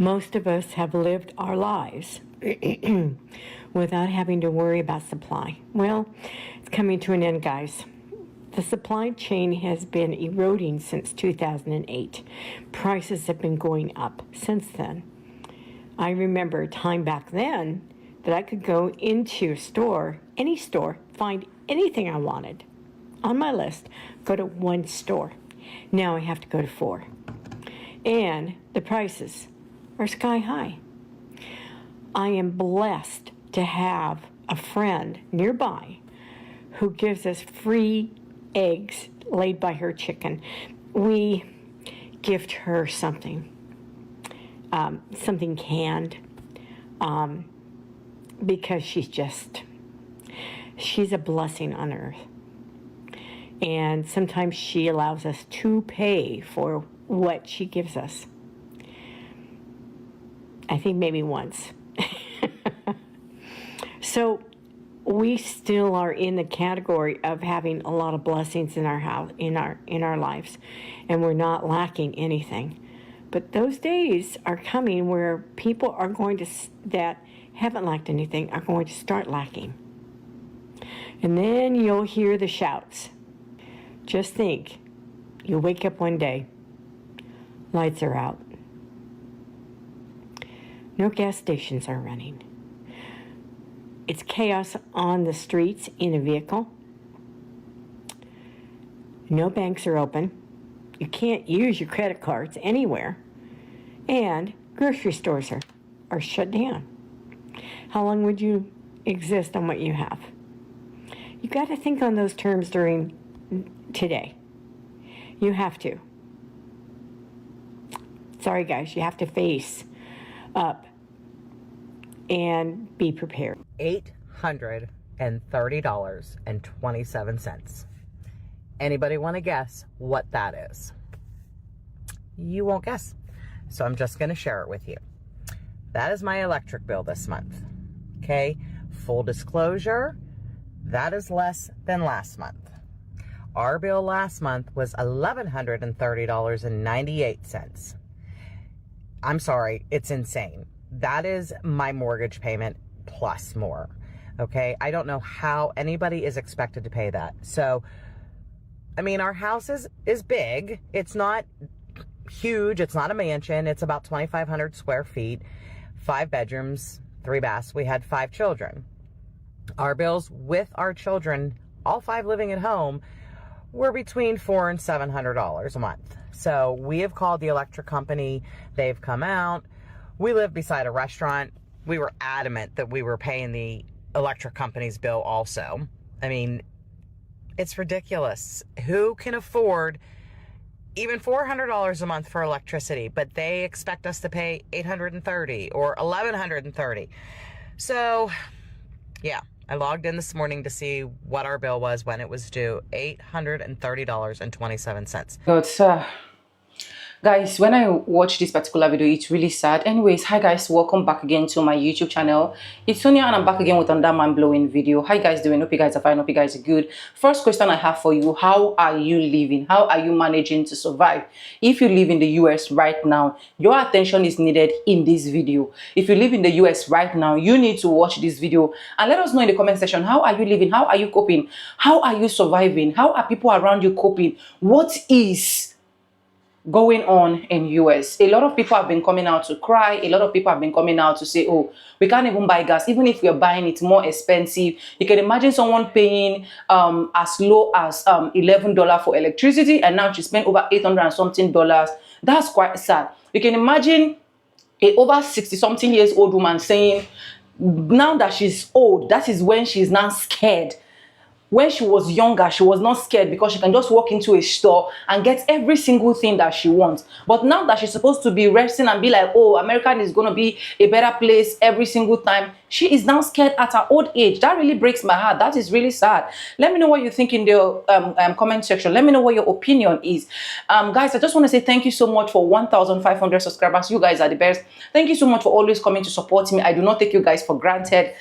Most of us have lived our lives without having to worry about supply. Well, it's coming to an end, guys. The supply chain has been eroding since 2008. Prices have been going up since then. I remember a time back then that I could go into a store, any store, find anything I wanted on my list, go to one store. Now I have to go to 4. And the prices are sky high. I am blessed to have a friend nearby who gives us free eggs laid by her chicken. We gift her something, something canned, because she's a blessing on earth. And sometimes she allows us to pay for what she gives us. I think maybe once. So we still are in the category of having a lot of blessings in our house, in our lives, and we're not lacking anything. But those days are coming where people are going to, that haven't lacked anything, are going to start lacking. And then you'll hear the shouts. Just think, you wake up one day, lights are out. No gas stations are running. It's chaos on the streets in a vehicle. No banks are open. You can't use your credit cards anywhere. And grocery stores are shut down. How long would you exist on what you have? You got to think on those terms during today. You have to. Sorry, guys, you have to face up and be prepared. $830.27. Anybody want to guess what that is? You won't guess. So I'm just going to share it with you. That is my electric bill this month. Okay, full disclosure, that is less than last month. Our bill last month was $1,130.98. I'm sorry, it's insane. That is my mortgage payment plus more. Okay, I don't know how anybody is expected to pay that. So, I mean, our house is big. It's not huge. It's not a mansion. It's about 2,500 square feet, 5 bedrooms, 3 baths. We had 5 children. Our bills with our children, all 5 living at home, were between $400 and $700 a month. So we have called the electric company. They've come out. We live beside a restaurant. We were adamant that we were paying the electric company's bill also. I mean, it's ridiculous. Who can afford even $400 a month for electricity, but they expect us to pay $830 or $1,130. So, yeah, I logged in this morning to see what our bill was when it was due, $830.27. God, sir. Guys, when I watch this particular video, it's really sad. Anyways, hi guys, welcome back again to my YouTube channel. It's Sonia and I'm back again with another mind-blowing video. How you guys doing? Hope you guys are fine. Hope you guys are good. First question I have for you: how are you living? How are you managing to survive? If you live in the US right now, your attention is needed in this video. If you live in the US right now, you need to watch this video and let us know in the comment section, how are you living? How are you coping? How are you surviving? How are people around you coping? What is going on in US? A lot of people have been coming out to cry. A lot of people have been coming out to say, oh, we can't even buy gas. Even if we're buying it, more expensive. You can imagine someone paying as low as $11 for electricity, and now she spent over $800 and something. That's quite sad. You can imagine a over 60-something years old woman saying, now that she's old, that is when she's now scared. When she was younger, she was not scared because she can just walk into a store and get every single thing that she wants. But now that she's supposed to be resting and be like, oh, America is going to be a better place every single time, She is now scared at her old age. That really breaks my heart. That is really sad. Let me know what you think in the comment section. Let me know what your opinion is. Guys, I just want to say thank you so much for 1,500 subscribers. You guys are the best. Thank you so much for always coming to support me. I do not take you guys for granted.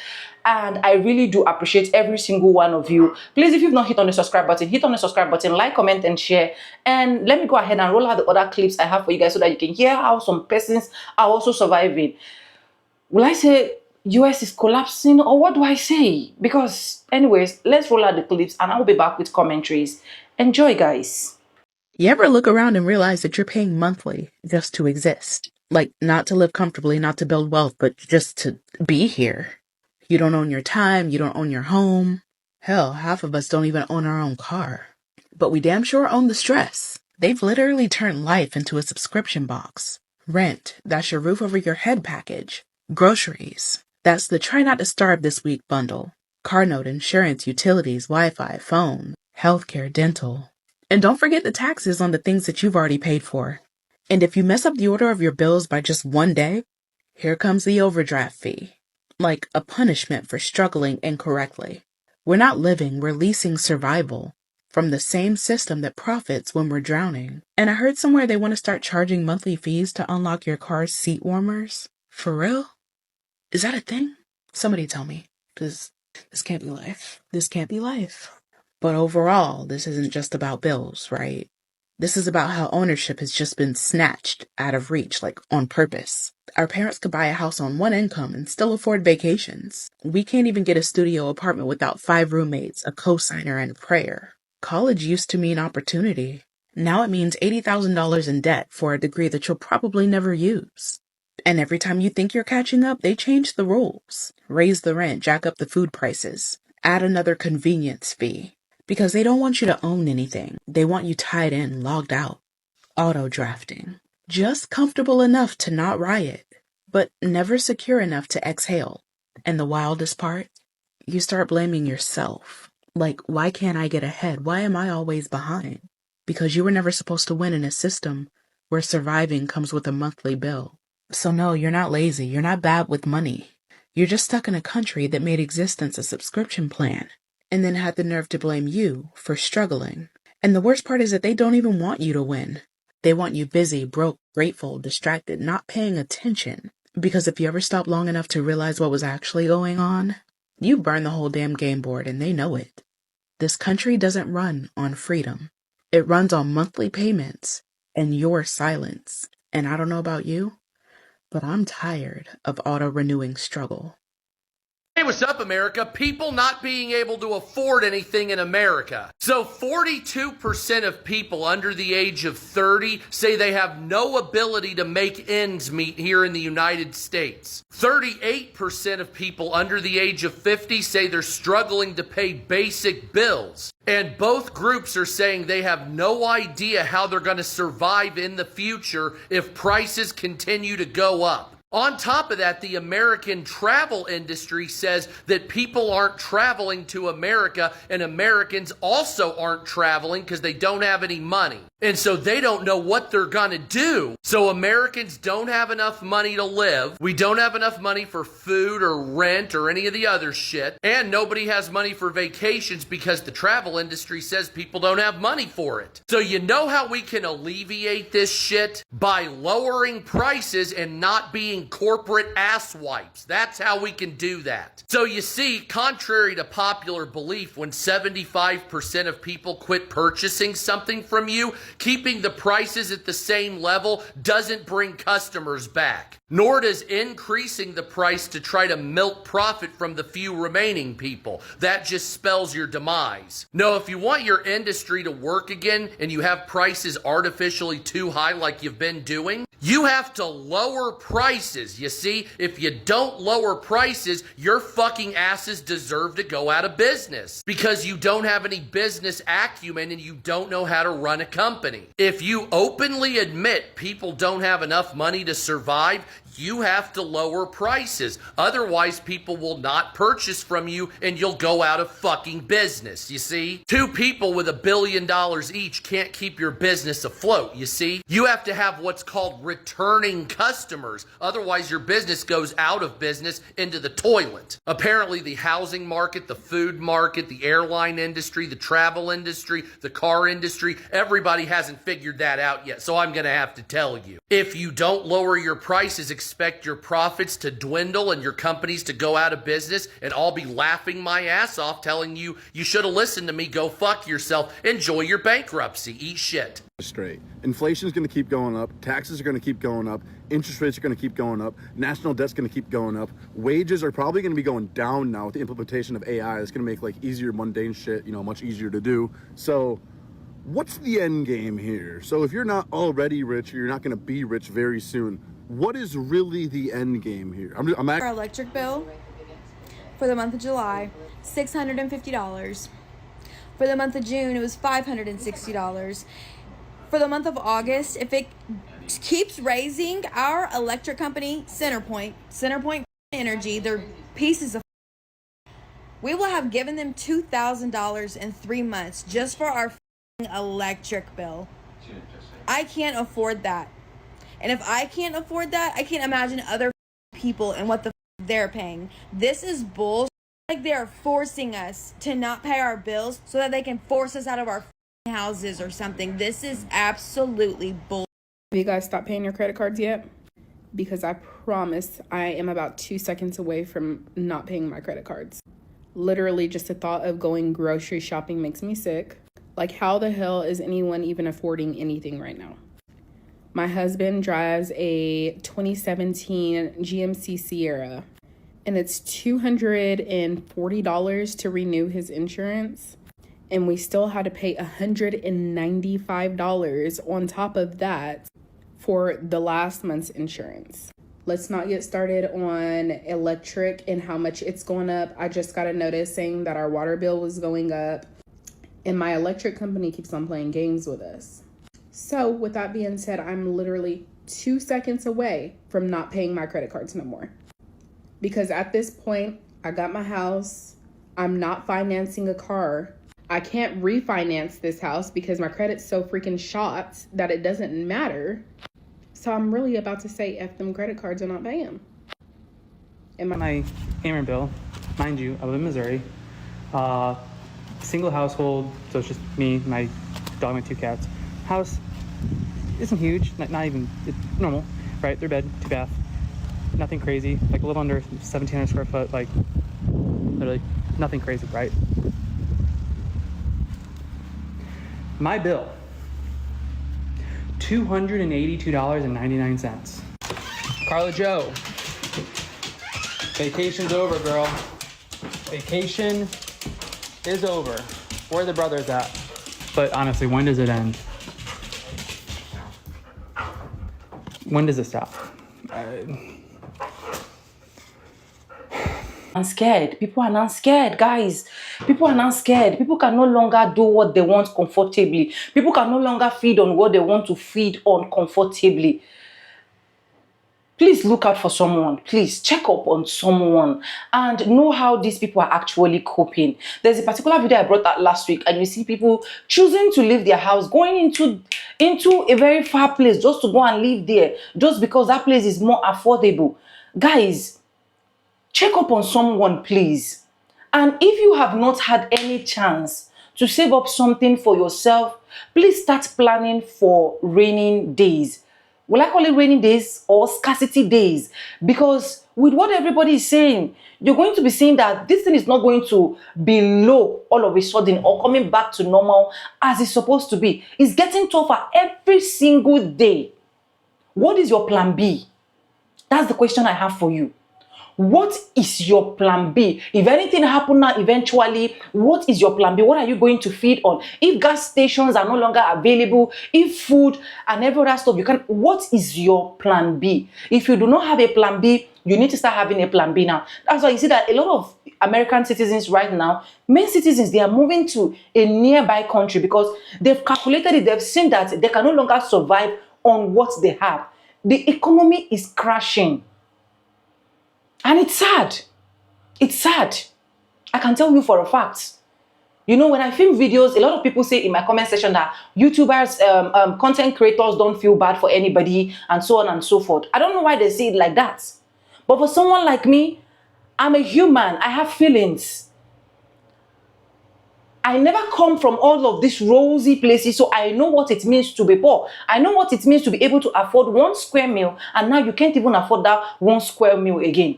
And I really do appreciate every single one of you. Please, if you've not hit on the subscribe button, hit on the subscribe button, like, comment, and share. And let me go ahead and roll out the other clips I have for you guys so that you can hear how some persons are also surviving. Will I say US is collapsing, or what do I say? Because anyways, let's roll out the clips and I'll be back with commentaries. Enjoy, guys. You ever look around and realize that you're paying monthly just to exist? Like, not to live comfortably, not to build wealth, but just to be here. You don't own your time, you don't own your home. Hell, half of us don't even own our own car. But we damn sure own the stress. They've literally turned life into a subscription box. Rent, that's your roof over your head package. Groceries, that's the try not to starve this week bundle. Car note, insurance, utilities, Wi-Fi, phone, healthcare, dental. And don't forget the taxes on the things that you've already paid for. And if you mess up the order of your bills by just one day, here comes the overdraft fee. Like a punishment for struggling incorrectly. We're not living, we're leasing survival from the same system that profits when we're drowning. And I heard somewhere they want to start charging monthly fees to unlock your car's seat warmers. For real? Is that a thing? Somebody tell me. Because this can't be life. This can't be life. But overall, this isn't just about bills, right? This is about how ownership has just been snatched out of reach, like on purpose. Our parents could buy a house on one income and still afford vacations. We can't even get a studio apartment without 5 roommates, a cosigner, and a prayer. College used to mean opportunity. Now it means $80,000 in debt for a degree that you'll probably never use. And every time you think you're catching up, they change the rules. Raise the rent, jack up the food prices, add another convenience fee. Because they don't want you to own anything. They want you tied in, logged out. Auto drafting. Just comfortable enough to not riot, but never secure enough to exhale. And the wildest part? You start blaming yourself. Like, why can't I get ahead? Why am I always behind? Because you were never supposed to win in a system where surviving comes with a monthly bill. So no, you're not lazy. You're not bad with money. You're just stuck in a country that made existence a subscription plan. And then had the nerve to blame you for struggling. And the worst part is that they don't even want you to win. They want you busy, broke, grateful, distracted, not paying attention. Because if you ever stop long enough to realize what was actually going on, you burn the whole damn game board and they know it. This country doesn't run on freedom. It runs on monthly payments and your silence. And I don't know about you, but I'm tired of auto-renewing struggle. Hey, what's up, America? People not being able to afford anything in America. So 42% of people under the age of 30 say they have no ability to make ends meet here in the United States. 38% of people under the age of 50 say they're struggling to pay basic bills. And both groups are saying they have no idea how they're going to survive in the future if prices continue to go up. On top of that, the American travel industry says that people aren't traveling to America, and Americans also aren't traveling because they don't have any money. And so they don't know what they're going to do. So Americans don't have enough money to live. We don't have enough money for food or rent or any of the other shit. And nobody has money for vacations because the travel industry says people don't have money for it. So you know how we can alleviate this shit? By lowering prices and not being corporate asswipes. That's how we can do that. So you see, contrary to popular belief, when 75% of people quit purchasing something from you, keeping the prices at the same level doesn't bring customers back. Nor does increasing the price to try to milk profit from the few remaining people. That just spells your demise. No, if you want your industry to work again and you have prices artificially too high like you've been doing, you have to lower prices. You see, if you don't lower prices, your fucking asses deserve to go out of business because you don't have any business acumen and you don't know how to run a company. If you openly admit people don't have enough money to survive, You have to lower prices. Otherwise, people will not purchase from you and you'll go out of fucking business, you see? Two people with $1 billion each can't keep your business afloat, you see? You have to have what's called returning customers. Otherwise, your business goes out of business into the toilet. Apparently, the housing market, the food market, the airline industry, the travel industry, the car industry, everybody hasn't figured that out yet. So I'm going to have to tell you. If you don't lower your prices, expect your profits to dwindle and your companies to go out of business, and I'll be laughing my ass off telling you, you should have listened to me, go fuck yourself, enjoy your bankruptcy, eat shit. Straight. Inflation is going to keep going up. Taxes are going to keep going up. Interest rates are going to keep going up. National debt's going to keep going up. Wages are probably going to be going down now with the implementation of AI. It's going to make like easier mundane shit, you know, much easier to do. So what's the end game here? So if you're not already rich, or you're not going to be rich very soon, what is really the end game here? Our electric bill for the month of July, $650. For the month of June, it was $560. For the month of August, if it keeps raising, our electric company, Centerpoint Energy, they're pieces of, we will have given them $2,000 in 3 months just for our electric bill. I can't afford that. And if I can't afford that, I can't imagine other people and what the they're paying. This is bullshit. Like they're forcing us to not pay our bills so that they can force us out of our houses or something. This is absolutely bull. Have you guys stopped paying your credit cards yet? Because I promise I am about 2 seconds away from not paying my credit cards. Literally just the thought of going grocery shopping makes me sick. Like how the hell is anyone even affording anything right now? My husband drives a 2017 GMC Sierra and it's $240 to renew his insurance. And we still had to pay $195 on top of that for the last month's insurance. Let's not get started on electric and how much it's going up. I just got a notice saying that our water bill was going up and my electric company keeps on playing games with us. So with that being said, I'm literally 2 seconds away from not paying my credit cards no more. Because at this point, I got my house. I'm not financing a car. I can't refinance this house because my credit's so freaking shot that it doesn't matter. So I'm really about to say F them credit cards and not pay them. And my payment bill, mind you, I live in Missouri. Single household, so it's just me, my dog, my 2 cats. House isn't huge, not even, it's normal, right? 3 bed, 2 bath, nothing crazy, like a little under 1,700 square foot, like literally nothing crazy, right? My bill, $282.99. Carla Joe, vacation's over, girl. Vacation is over. Where are the brothers at? But honestly, when does it end? When does it stop? I'm scared. People are not scared, guys. People are not scared. People can no longer do what they want comfortably. People can no longer feed on what they want to feed on comfortably. Please look out for someone. Please check up on someone and know how these people are actually coping. There's a particular video I brought out last week and you see people choosing to leave their house, going into a very far place just to go and live there just because that place is more affordable. Guys, check up on someone, please. And if you have not had any chance to save up something for yourself, please start planning for raining days. Will I call it rainy days or scarcity days? Because with what everybody is saying, you're going to be seeing that this thing is not going to be low all of a sudden or coming back to normal as it's supposed to be. It's getting tougher every single day. What is your plan B? That's the question I have for you. What is your plan B? If anything happens now, eventually, what is your plan B? What are you going to feed on? If gas stations are no longer available, if food and every other stuff, what is your plan B? If you do not have a plan B, you need to start having a plan B now. That's why you see that a lot of American citizens right now, main citizens, they are moving to a nearby country because they've calculated it. They've seen that they can no longer survive on what they have. The economy is crashing. And it's sad. It's sad. I can tell you for a fact. You know, when I film videos, a lot of people say in my comment section that YouTubers, content creators don't feel bad for anybody and so on and so forth. I don't know why they say it like that. But for someone like me, I'm a human. I have feelings. I never come from all of these rosy places, so I know what it means to be poor. I know what it means to be able to afford 1 square meal, and now you can't even afford that 1 square meal again.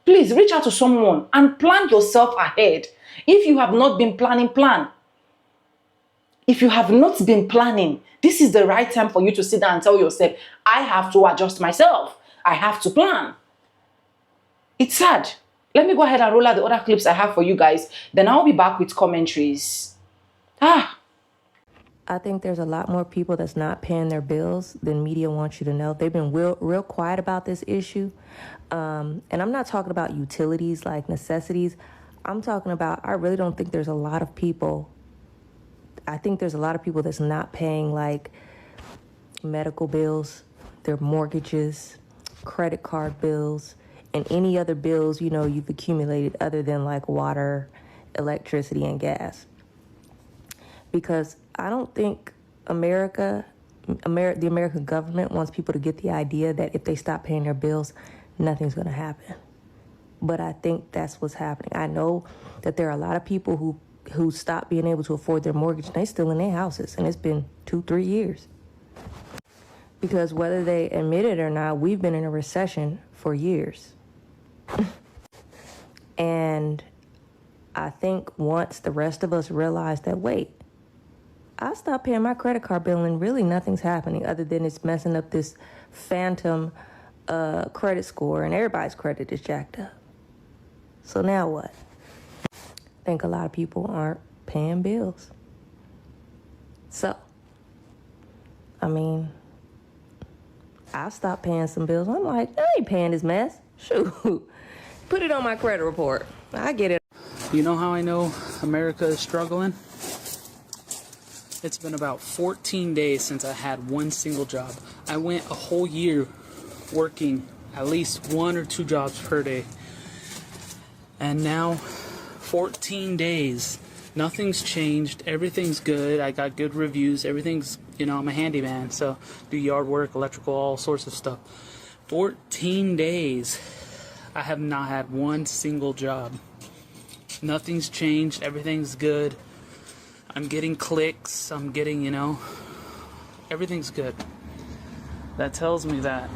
Please reach out to someone and plan yourself ahead. If you have not been planning, plan. If you have not been planning, this is the right time for you to sit down and tell yourself, I have to adjust myself. I have to plan. It's sad. Let me go ahead and roll out the other clips I have for you guys. Then I'll be back with commentaries. I think there's a lot more people that's not paying their bills than media wants you to know. They've been real quiet about this issue. And I'm not talking about utilities like necessities. I'm talking about, I really don't think there's a lot of people. I think there's a lot of people that's not paying like medical bills, their mortgages, credit card bills, and any other bills, you know, you've accumulated other than like water, electricity, and gas. Because I don't think the American government wants people to get the idea that if they stop paying their bills, nothing's going to happen. But I think that's what's happening. I know that there are a lot of people who stopped being able to afford their mortgage, and they're still in their houses, and it's been 2-3 years. Because whether they admit it or not, we've been in a recession for years. And I think once the rest of us realize that, wait, I stopped paying my credit card bill and really nothing's happening other than it's messing up this phantom credit score, and everybody's credit is jacked up. So now what? I think a lot of people aren't paying bills. So, I mean, I stopped paying some bills. I'm like, I ain't paying this mess. Shoot, put it on my credit report. I get it. You know how I know America is struggling? It's been about 14 days since I had one single job. I went a whole year working at least 1 or 2 jobs per day. And now, 14 days, nothing's changed, everything's good, I got good reviews, everything's, you know, I'm a handyman, so do yard work, electrical, all sorts of stuff. 14 days, I have not had one single job. Nothing's changed, everything's good. I'm getting clicks, I'm getting, you know, everything's good. That tells me that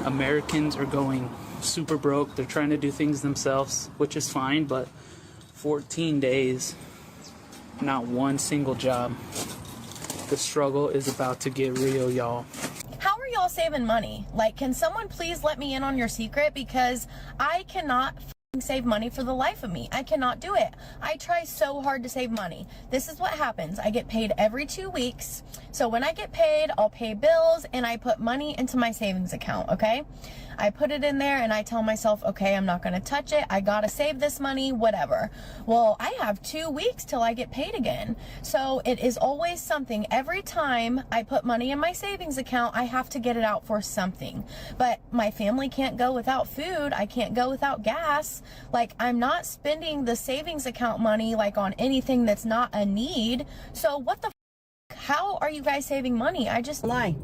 Americans are going super broke. They're trying to do things themselves, which is fine, but 14 days, not one single job. The struggle is about to get real, y'all. How are y'all saving money? Like, can someone please let me in on your secret? Because I cannot save money for the life of me. I cannot do it. I try so hard to save money. This is what happens. I get paid every 2 weeks. So when I get paid, I'll pay bills and I put money into my savings account, okay? I put it in there and I tell myself, okay, I'm not going to touch it. I got to save this money, whatever. Well, I have 2 weeks till I get paid again. So it is always something. Every time I put money in my savings account, I have to get it out for something. But my family can't go without food. I can't go without gas. Like, I'm not spending the savings account money like on anything that's not a need. So what the how are you guys saving money? I just lie.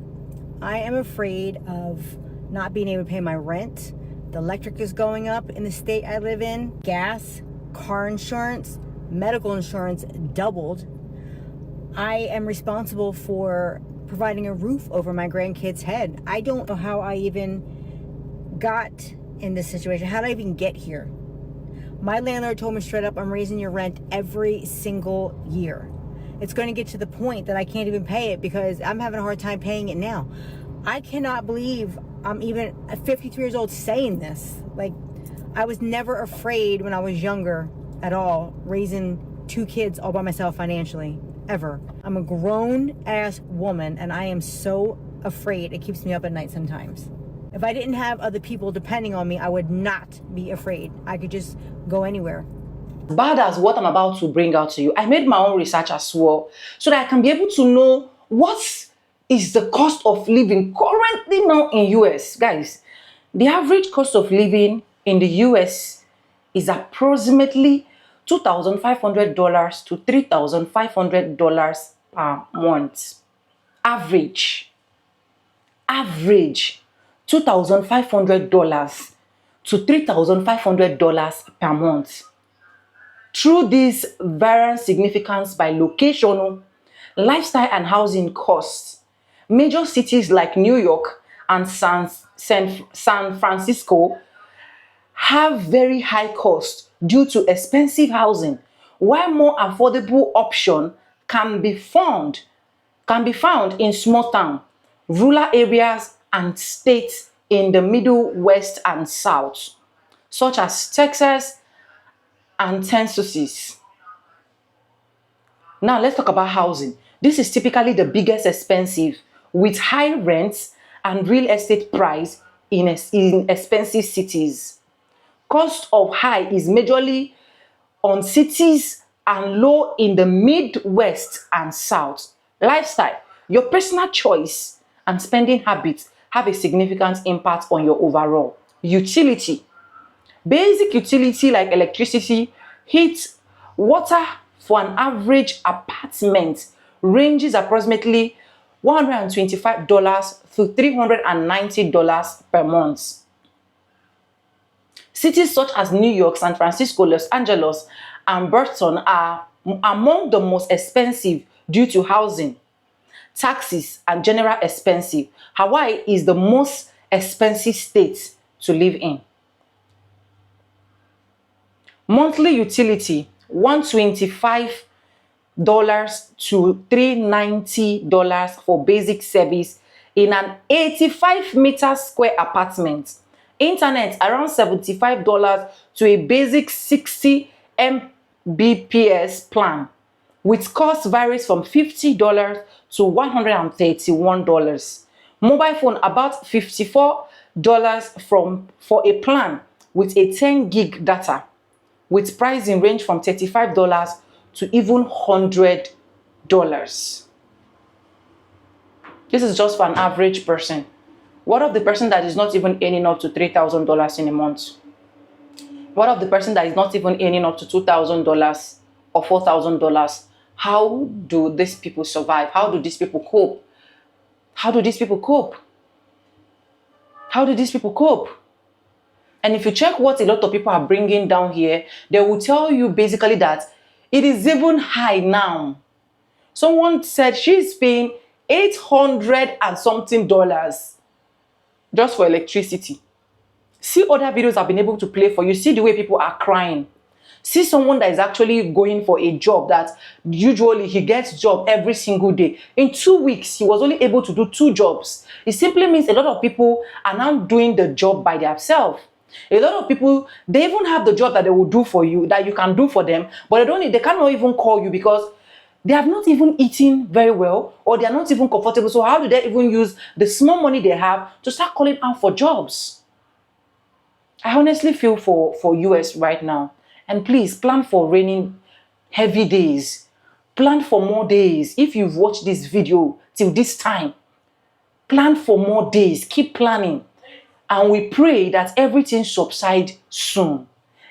I am afraid of not being able to pay my rent. The electric is going up in the state I live in. Gas, car insurance, medical insurance doubled. I am responsible for providing a roof over my grandkids' head. I don't know how I even got in this situation. How did I even get here? My landlord told me straight up, I'm raising your rent every single year. It's going to get to the point that I can't even pay it because I'm having a hard time paying it now. I cannot believe I'm even 53 years old saying this. Like, I was never afraid when I was younger at all, raising 2 kids all by myself financially, ever. I'm a grown-ass woman, and I am so afraid. It keeps me up at night sometimes. If I didn't have other people depending on me, I would not be afraid. I could just go anywhere. Bad as what I'm about to bring out to you, I made my own research as well, so that I can be able to know what is the cost of living currently now in US. Guys, the average cost of living in the US is approximately $2,500 to $3,500 per month. Average $2,500 to $3,500 per month. Through this varying significance by location, lifestyle and housing costs, major cities like New York and San Francisco have very high costs due to expensive housing, while more affordable options can be found in small towns, rural areas, and states in the Middle West and South, such as Texas and Tennessee. Now let's talk about housing. This is typically the biggest expensive, with high rents and real estate price in expensive cities. Cost of high is majorly on cities and low in the Midwest and South. Lifestyle, your personal choice and spending habits have a significant impact on your overall. Utility, basic utility like electricity, heat, water for an average apartment ranges approximately $125 to $390 per month. Cities such as New York, San Francisco, Los Angeles, and Boston are among the most expensive due to housing, taxes, and general expenses. Hawaii is the most expensive state to live in. Monthly utility, $125 to $390 for basic service in an 85-meter square apartment. Internet, around $75 to a basic 60 Mbps plan, with cost varies from $50 to $131. Mobile phone, about $54 for a plan with a 10 gig data, with pricing range from $35 to even $100. This is just for an average person. What of the person that is not even earning up to $3,000 in a month? What of the person that is not even earning up to $2,000 or $4,000? How do these people survive? How do these people cope? How do these people cope? How do these people cope? And if you check what a lot of people are bringing down here, they will tell you basically that it is even high now. Someone said she's paying $800 and something just for electricity. See other videos I've been able to play for you. See the way people are crying. See someone that is actually going for a job that usually he gets job every single day. In 2 weeks, he was only able to do 2 jobs. It simply means a lot of people are now doing the job by themselves. A lot of people, they even have the job that they will do for you, that you can do for them, but they cannot even call you because they have not even eaten very well, or they are not even comfortable. So how do they even use the small money they have to start calling out for jobs? I honestly feel for US right now. And please plan for raining heavy days. Plan for more days. If you've watched this video till this time, plan for more days. Keep planning. And we pray that everything subsides soon.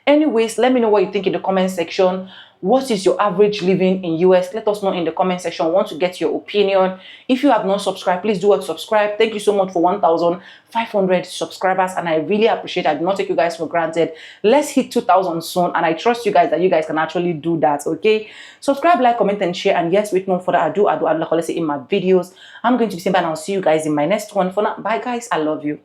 Anyways, let me know what you think in the comment section. What is your average living in US? Let us know in the comment section. I want to get your opinion. If you have not subscribed, please do subscribe. Thank you so much for 1,500 subscribers, and I really appreciate it. I do not take you guys for granted. Let's hit 2,000 soon, and I trust you guys that you guys can actually do that, okay? Subscribe, like, comment, and share. And yes, with no further ado, like I say in my videos, I'm going to be saying bye, and I'll see you guys in my next one. For now, bye guys, I love you.